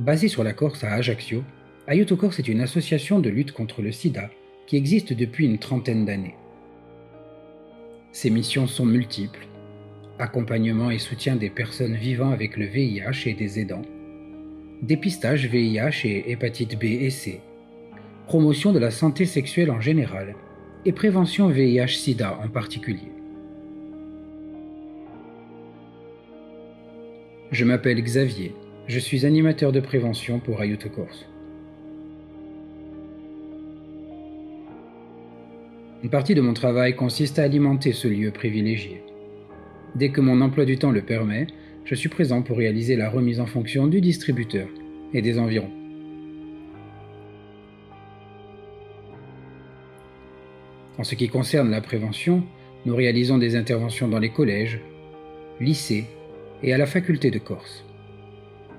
Basée sur la Corse à Ajaccio, Aiuto Corse est une association de lutte contre le sida qui existe depuis une trentaine d'années. Ses missions sont multiples: accompagnement et soutien des personnes vivant avec le VIH et des aidants, dépistage VIH et hépatite B et C, promotion de la santé sexuelle en général et prévention VIH-Sida en particulier. Je m'appelle Xavier, je suis animateur de prévention pour Aiuto Corse. Une partie de mon travail consiste à alimenter ce lieu privilégié. Dès que mon emploi du temps le permet, je suis présent pour réaliser la remise en fonction du distributeur et des environs. En ce qui concerne la prévention, nous réalisons des interventions dans les collèges, lycées et à la faculté de Corse.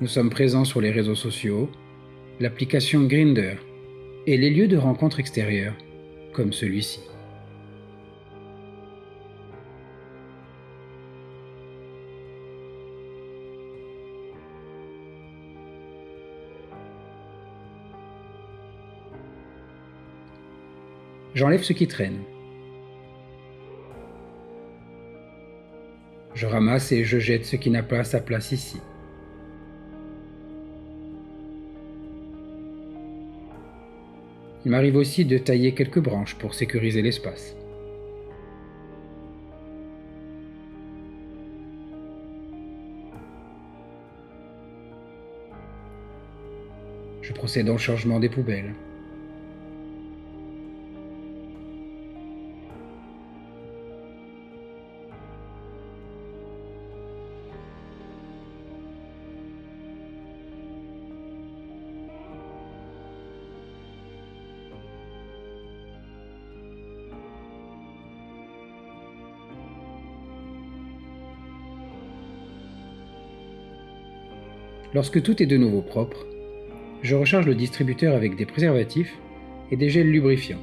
Nous sommes présents sur les réseaux sociaux, l'application Grindr et les lieux de rencontres extérieurs, comme celui-ci. J'enlève ce qui traîne. Je ramasse et je jette ce qui n'a pas sa place ici. Il m'arrive aussi de tailler quelques branches pour sécuriser l'espace. Je procède au changement des poubelles. Lorsque tout est de nouveau propre, je recharge le distributeur avec des préservatifs et des gels lubrifiants.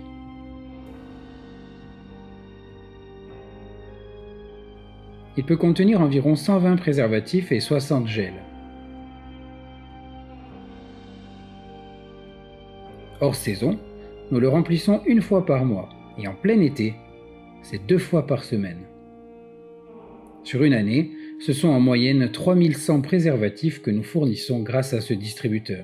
Il peut contenir environ 120 préservatifs et 60 gels. Hors saison, nous le remplissons une fois par mois et en plein été, c'est 2 fois par semaine. Sur une année, ce sont en moyenne 3100 préservatifs que nous fournissons grâce à ce distributeur.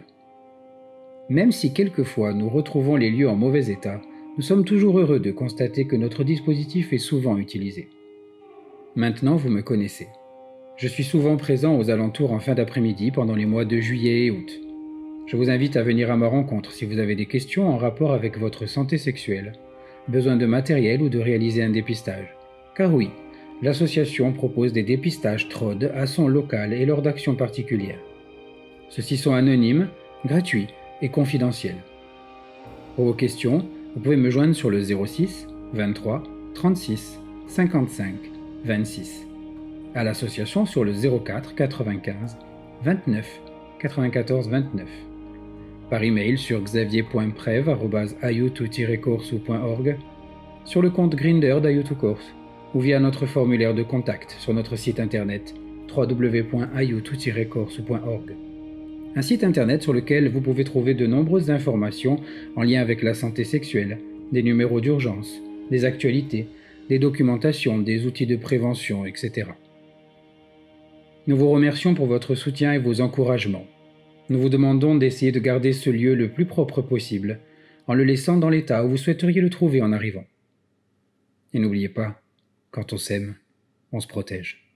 Même si quelquefois nous retrouvons les lieux en mauvais état, nous sommes toujours heureux de constater que notre dispositif est souvent utilisé. Maintenant, vous me connaissez. Je suis souvent présent aux alentours en fin d'après-midi pendant les mois de juillet et août. Je vous invite à venir à ma rencontre si vous avez des questions en rapport avec votre santé sexuelle, besoin de matériel ou de réaliser un dépistage. Car oui, l'association propose des dépistages TROD à son local et lors d'actions particulières. Ceux-ci sont anonymes, gratuits et confidentiels. Pour vos questions, vous pouvez me joindre sur le 06 23 36 55 26, à l'association sur le 04 95 29 94 29, par email sur xavier.prev@aiuto-corse.org, sur le compte Grindr d'Aiuto Corse ou via notre formulaire de contact sur notre site internet www.aiuto-corse.org. Un site internet sur lequel vous pouvez trouver de nombreuses informations en lien avec la santé sexuelle, des numéros d'urgence, des actualités, des documentations, des outils de prévention, etc. Nous vous remercions pour votre soutien et vos encouragements. Nous vous demandons d'essayer de garder ce lieu le plus propre possible, en le laissant dans l'état où vous souhaiteriez le trouver en arrivant. Et n'oubliez pas, quand on s'aime, on se protège.